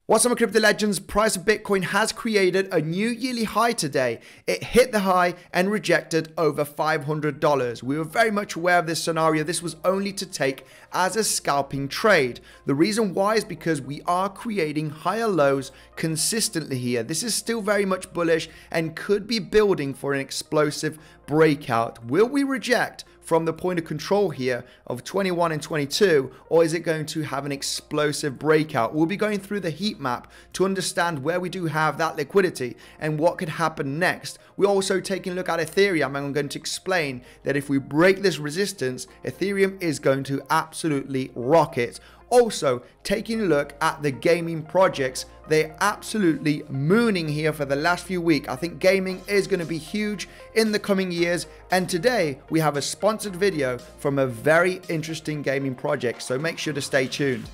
What's up, my crypto legends? Price of Bitcoin has created a new yearly high today. It hit the high and rejected over $500. We were very much aware of this scenario. This was only to take as a scalping trade. The reason why is because we are creating higher lows consistently here. This is still very much bullish and could be building for an explosive breakout. Will we reject from the point of control here of 21 and 22, or is it going to have an explosive breakout? We'll be going through the heat map to understand where we do have that liquidity and what could happen next. We're also taking a look at Ethereum, and I'm going to explain that if we break this resistance, Ethereum is going to absolutely rocket. Also, taking a look at the gaming projects, they're absolutely mooning here for the last few weeks. I think gaming is going to be huge in the coming years. And today we have a sponsored video from a very interesting gaming project. So make sure to stay tuned.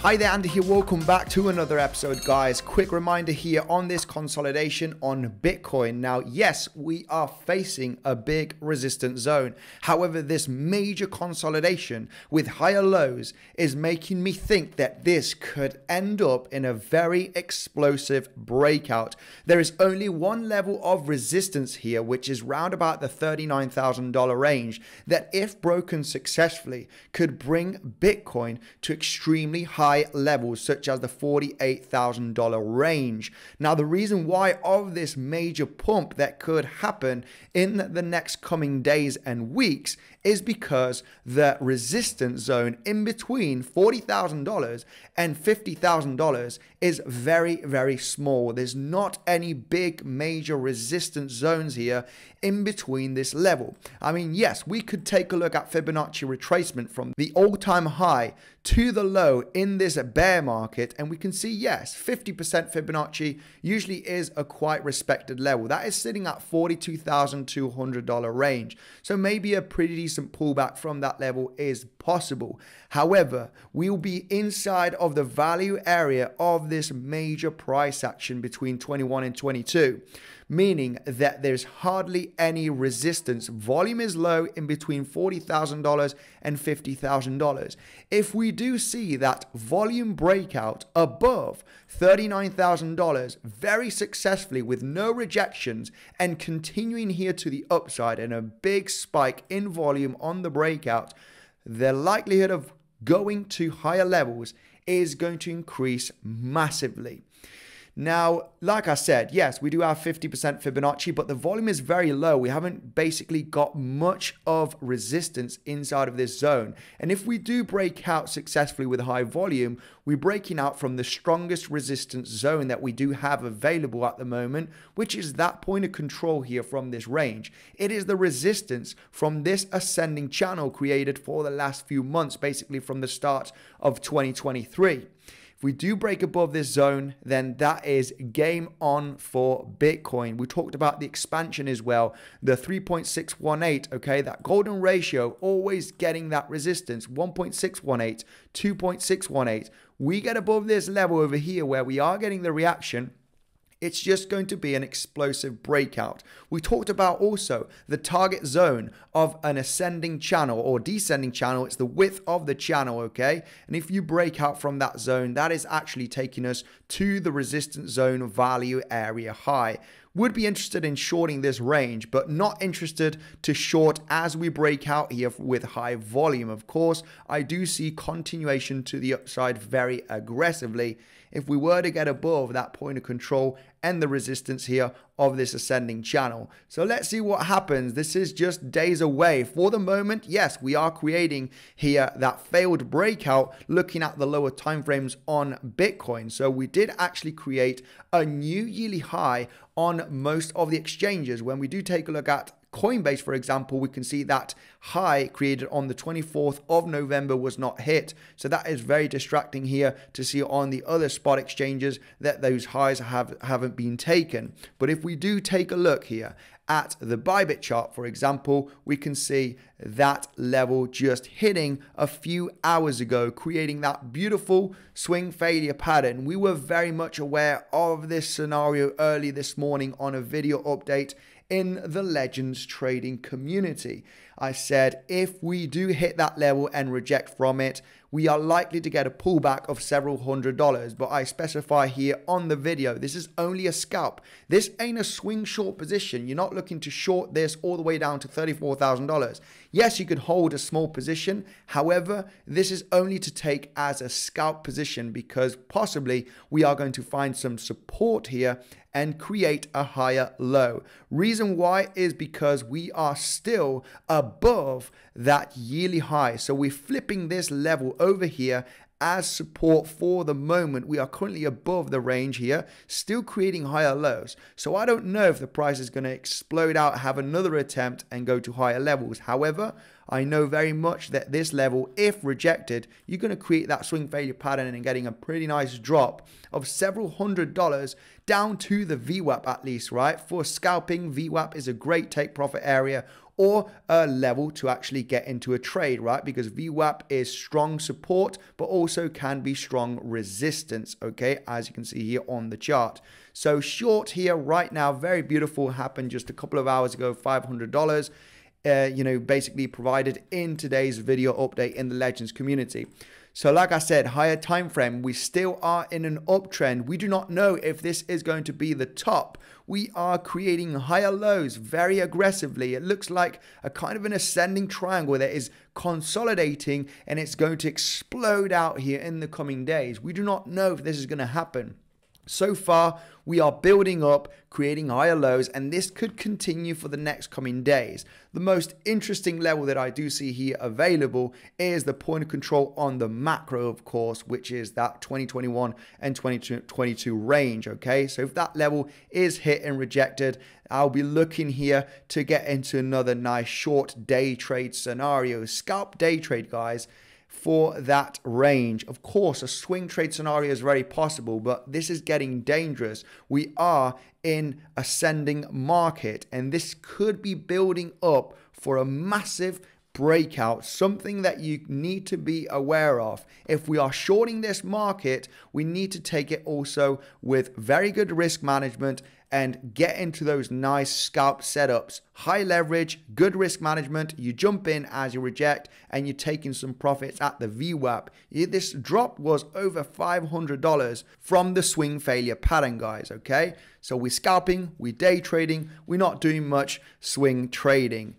Hi there, Andy here. Welcome back to another episode, guys. Quick reminder here on this consolidation on Bitcoin. Now, yes, we are facing a big resistance zone. However, this major consolidation with higher lows is making me think that this could end up in a very explosive breakout. There is only one level of resistance here, which is round about the $39,000 range, that if broken successfully could bring Bitcoin to extremely high levels such as the $48,000 range. Now, the reason why of this major pump that could happen in the next coming days and weeks is because the resistance zone in between $40,000 and $50,000 is very, very small. There's not any big major resistance zones here in between this level. I mean, yes, we could take a look at Fibonacci retracement from the all-time high to the low in this bear market, and we can see, yes, 50% Fibonacci usually is a quite respected level. That is sitting at $42,200 range. So maybe a pretty decent pullback from that level is possible. However, we will be inside of the value area of this major price action between 21 and 22. Meaning that there's hardly any resistance. Volume is low in between $40,000 and $50,000. If we do see that volume breakout above $39,000 very successfully with no rejections and continuing here to the upside and a big spike in volume on the breakout, the likelihood of going to higher levels is going to increase massively. Now, like I said, yes, we do have 50% Fibonacci, but the volume is very low. We haven't basically got much of resistance inside of this zone. And if we do break out successfully with high volume, we're breaking out from the strongest resistance zone that we do have available at the moment, which is that point of control here from this range. It is the resistance from this ascending channel created for the last few months, basically from the start of 2023. If we do break above this zone, then that is game on for Bitcoin. We talked about the expansion as well, the 3.618, okay, that golden ratio, always getting that resistance, 1.618, 2.618. We get above this level over here where we are getting the reaction. It's just going to be an explosive breakout. We talked about also the target zone of an ascending channel or descending channel. It's the width of the channel, okay? And if you break out from that zone, that is actually taking us to the resistance zone value area high. Would be interested in shorting this range, but not interested to short as we break out here with high volume. Of course, I do see continuation to the upside very aggressively if we were to get above that point of control and the resistance here of this ascending channel. So let's see what happens. This is just days away. For the moment, yes, we are creating here that failed breakout looking at the lower timeframes on Bitcoin. So we did actually create a new yearly high on most of the exchanges. When we do take a look at Coinbase, for example, we can see that high created on the 24th of November was not hit. So that is very distracting here to see on the other spot exchanges that those highs haven't been taken. But if we do take a look here at the Bybit chart, for example, we can see that level just hitting a few hours ago, creating that beautiful swing failure pattern. We were very much aware of this scenario early this morning on a video update in the Legends trading community. I said if we do hit that level and reject from it, we are likely to get a pullback of several $100s, but I specify here on the video, this is only a scalp. This ain't a swing short position. You're not looking to short this all the way down to $34,000. Yes, you could hold a small position. However, this is only to take as a scalp position because possibly we are going to find some support here and create a higher low. Reason why is because we are still above that yearly high. So we're flipping this level over here as support for the moment. We are currently above the range here, still creating higher lows. So I don't know if the price is going to explode out, have another attempt and go to higher levels. However, I know very much that this level, if rejected, you're going to create that swing failure pattern and getting a pretty nice drop of several $100s down to the VWAP at least, right? For scalping, VWAP is a great take profit area or a level to actually get into a trade, right? Because VWAP is strong support, but also can be strong resistance, okay? As you can see here on the chart. So short here right now, very beautiful, happened just a couple of hours ago, $500. Basically provided in today's video update in the Legends community. So like I said, higher time frame, we still are in an uptrend. We do not know if this is going to be the top. We are creating higher lows very aggressively. It looks like a kind of an ascending triangle that is consolidating and it's going to explode out here in the coming days. We do not know if this is going to happen. So far, we are building up, creating higher lows, and this could continue for the next coming days. The most interesting level that I do see here available is the point of control on the macro, of course, which is that 2021 and 2022 range, okay? So if that level is hit and rejected, I'll be looking here to get into another nice short day trade scenario. Scalp day trade, guys, for that range. Of course, a swing trade scenario is very possible, but this is getting dangerous. We are in ascending market, and this could be building up for a massive breakout, something that you need to be aware of. If we are shorting this market, we need to take it also with very good risk management and get into those nice scalp setups. High leverage, good risk management. You jump in as you reject and you're taking some profits at the VWAP. This drop was over $500 from the swing failure pattern, guys, okay? So we're scalping, we're day trading, we're not doing much swing trading.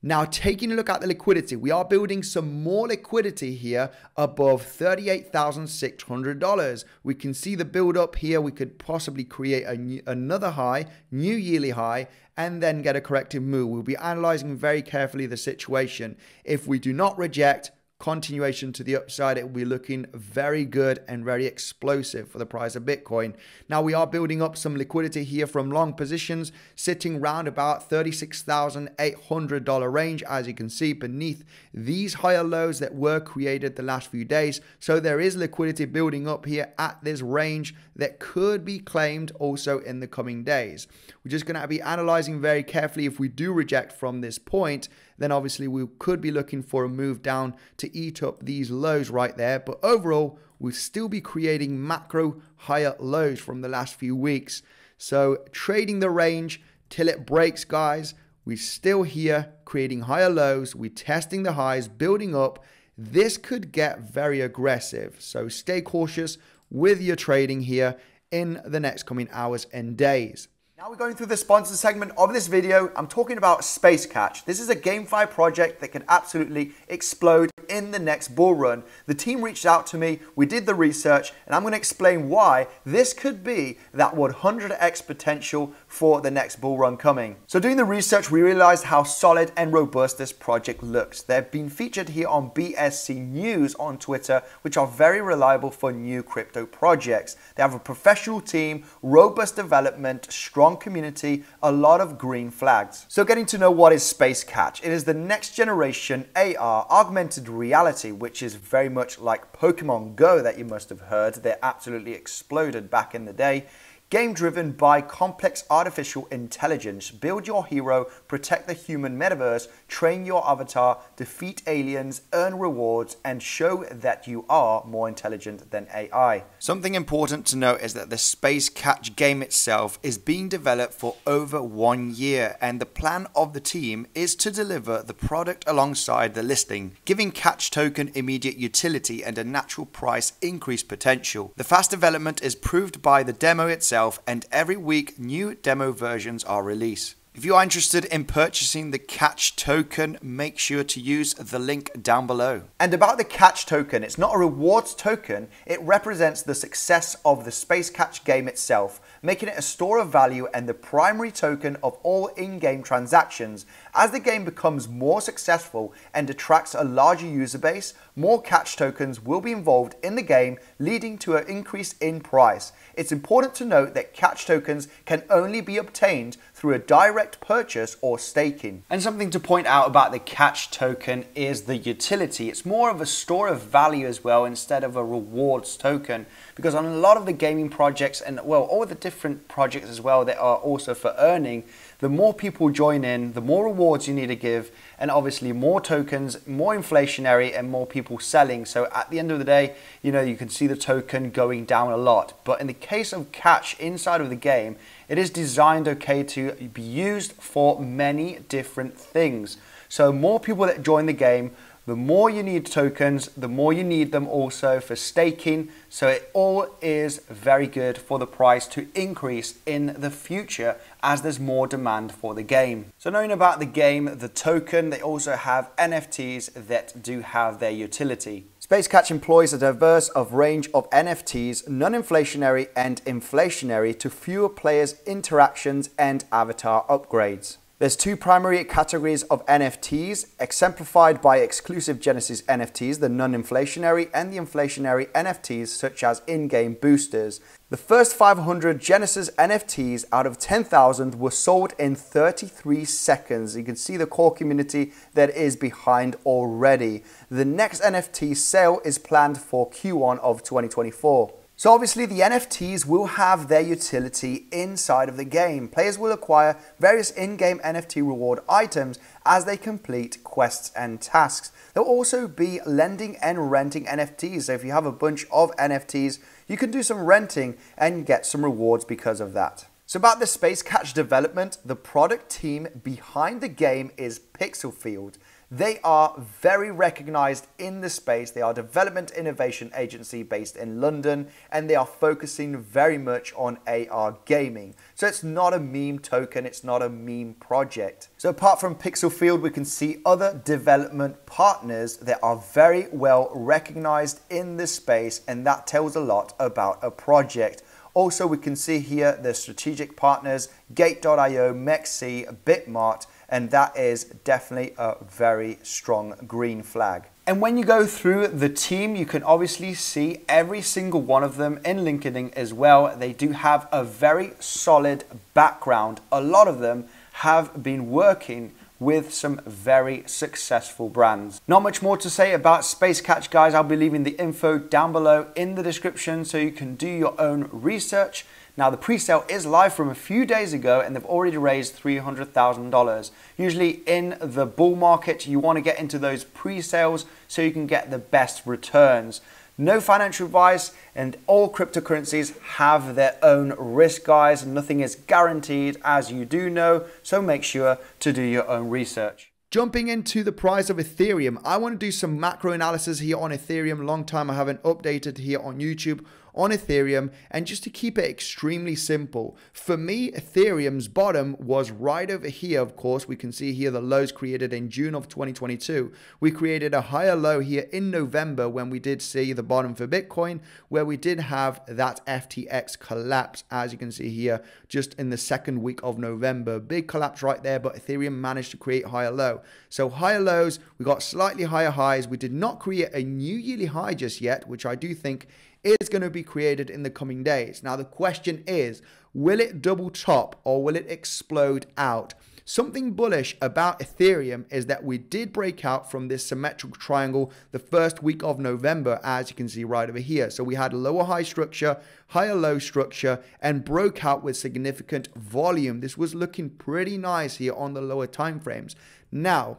Now, taking a look at the liquidity, we are building some more liquidity here above $38,600. We can see the build up here. We could possibly create another high, new yearly high, and then get a corrective move. We'll be analyzing very carefully the situation. If we do not reject, continuation to the upside, it will be looking very good and very explosive for the price of Bitcoin. Now we are building up some liquidity here from long positions, sitting around about $36,800 range, as you can see beneath these higher lows that were created the last few days. So there is liquidity building up here at this range that could be claimed also in the coming days. We're just going to be analyzing very carefully. If we do reject from this point, then obviously we could be looking for a move down to eat up these lows right there. But overall, we'll still be creating macro higher lows from the last few weeks. So trading the range till it breaks, guys. We're still here creating higher lows. We're testing the highs, building up. This could get very aggressive. So stay cautious with your trading here in the next coming hours and days. Now we're going through the sponsor segment of this video. I'm talking about SpaceCatch. This is a GameFi project that could absolutely explode in the next bull run. The team reached out to me, we did the research, and I'm going to explain why this could be that 100x potential for the next bull run coming. So doing the research, we realized how solid and robust this project looks. They've been featured here on BSC News on Twitter, which are very reliable for new crypto projects. They have a professional team, robust development, strong community, a lot of green flags. So getting to know what is SpaceCatch. It is the next generation AR, augmented reality, which is very much like Pokemon Go that you must have heard. They absolutely exploded back in the day. Game driven by complex artificial intelligence. Build your hero, protect the human metaverse, train your avatar, defeat aliens, earn rewards, and show that you are more intelligent than AI. Something important to note is that the SpaceCatch game itself is being developed for over 1 year, and the plan of the team is to deliver the product alongside the listing, giving Catch token immediate utility and a natural price increase potential. The fast development is proved by the demo itself, and every week new demo versions are released. If you are interested in purchasing the Catch token, make sure to use the link down below. And about the Catch token, it's not a rewards token, it represents the success of the SpaceCatch game itself, making it a store of value and the primary token of all in-game transactions. As the game becomes more successful and attracts a larger user base, more Catch tokens will be involved in the game, leading to an increase in price. It's important to note that Catch tokens can only be obtained through a direct purchase or staking. And something to point out about the Catch token is the utility. It's more of a store of value as well instead of a rewards token, because on a lot of the gaming projects and well, all the different projects as well that are also for earning, the more people join in, the more rewards you need to give, and obviously more tokens, more inflationary, and more people selling. So at the end of the day, you know, you can see the token going down a lot. But in the case of Catch inside of the game, it is designed okay to be used for many different things. So more people that join the game, the more you need tokens, the more you need them also for staking. So it all is very good for the price to increase in the future as there's more demand for the game. So knowing about the game, the token, they also have NFTs that do have their utility. SpaceCatch employs a diverse range of NFTs, non-inflationary and inflationary, to fuel players' interactions and avatar upgrades. There's two primary categories of NFTs, exemplified by exclusive Genesis NFTs, the non-inflationary and the inflationary NFTs, such as in-game boosters. The first 500 Genesis NFTs out of 10,000 were sold in 33 seconds. You can see the core community that is behind already. The next NFT sale is planned for Q1 of 2024. So obviously the NFTs will have their utility inside of the game. Players will acquire various in-game NFT reward items as they complete quests and tasks. There'll also be lending and renting NFTs. So if you have a bunch of NFTs, you can do some renting and get some rewards because of that. So about the SpaceCatch development, the product team behind the game is Pixelfield. They are very recognized in the space. They are a development innovation agency based in London, and they are focusing very much on AR gaming. So it's not a meme token, it's not a meme project. So apart from Pixelfield, we can see other development partners that are very well recognized in the space, and that tells a lot about a project. Also, we can see here the strategic partners, Gate.io, Mexi, Bitmart, and that is definitely a very strong green flag. And when you go through the team, you can obviously see every single one of them in LinkedIn as well. They do have a very solid background. A lot of them have been working with some very successful brands. Not much more to say about SpaceCatch, guys. I'll be leaving the info down below in the description so you can do your own research. Now, the pre-sale is live from a few days ago, and they've already raised $300,000. Usually in the bull market, you want to get into those pre-sales so you can get the best returns. No financial advice, and all cryptocurrencies have their own risk, guys. Nothing is guaranteed, as you do know, so make sure to do your own research. Jumping into the price of Ethereum, I want to do some macro analysis here on Ethereum. Long time I haven't updated here on YouTube on Ethereum, and just to keep it extremely simple, for me, Ethereum's bottom was right over here. Of course, we can see here the lows created in June of 2022. We created a higher low here in November when we did see the bottom for Bitcoin, where we did have that FTX collapse, as you can see here, just in the second week of November. Big collapse right there, but Ethereum managed to create higher low. So higher lows, we got slightly higher highs. We did not create a new yearly high just yet, which I do think is going to be created in the coming days. Now, the question is, will it double top or will it explode out? Something bullish about Ethereum is that we did break out from this symmetrical triangle the first week of November, as you can see right over here. So we had a lower high structure, higher low structure, and broke out with significant volume. This was looking pretty nice here on the lower time frames. Now,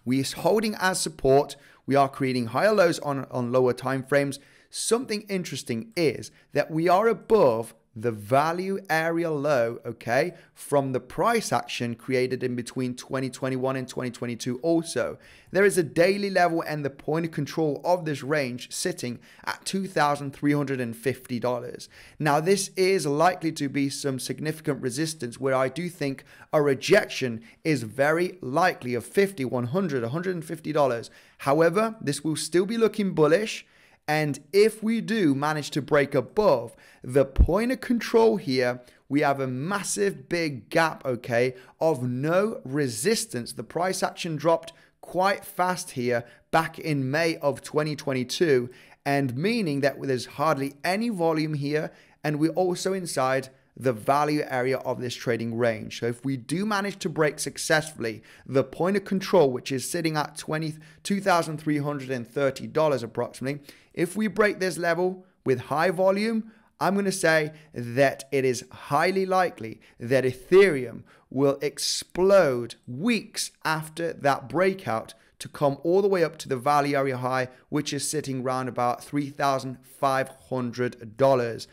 we are holding as support. We are creating higher lows on lower time frames. Something interesting is that we are above the value area low, okay, from the price action created in between 2021 and 2022 also. There is a daily level and the point of control of this range sitting at $2,350. Now, this is likely to be some significant resistance where I do think a rejection is very likely of $50, $100, $150. However, this will still be looking bullish. And if we do manage to break above the point of control here, we have a massive big gap, okay, of no resistance. The price action dropped quite fast here back in May of 2022, and meaning that there's hardly any volume here, and we're also inside the value area of this trading range. So if we do manage to break successfully the point of control, which is sitting at $2,330 approximately, if we break this level with high volume, I'm going to say that it is highly likely that Ethereum will explode weeks after that breakout to come all the way up to the value area high, which is sitting around about $3,500.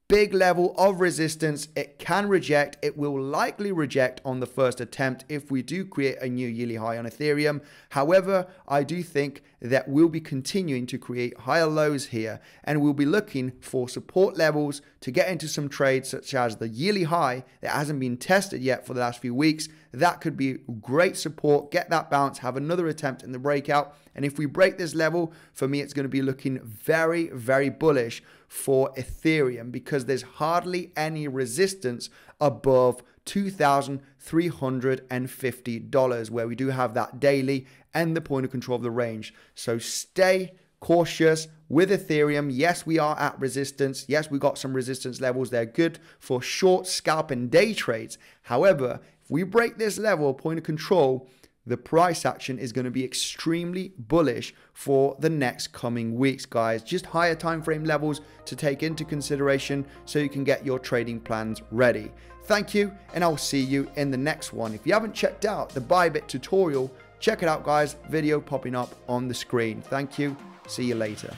Big level of resistance. It can reject. It will likely reject on the first attempt if we do create a new yearly high on Ethereum. However, I do think that we'll be continuing to create higher lows here, and we'll be looking for support levels to get into some trades such as the yearly high that hasn't been tested yet for the last few weeks. That could be great support. Get that bounce, have another attempt in the breakout. And if we break this level, for me, it's going to be looking very, very bullish for Ethereum because there's hardly any resistance above $2,350 where we do have that daily and the point of control of the range. So stay cautious with Ethereum. Yes, we are at resistance. Yes, we got some resistance levels. They're good for short scalp and day trades. However, if we break this level, point of control, the price action is going to be extremely bullish for the next coming weeks, guys. Just higher time frame levels to take into consideration so you can get your trading plans ready. Thank you, and I'll see you in the next one. If you haven't checked out the Bybit tutorial, check it out, guys. Video popping up on the screen. Thank you. See you later.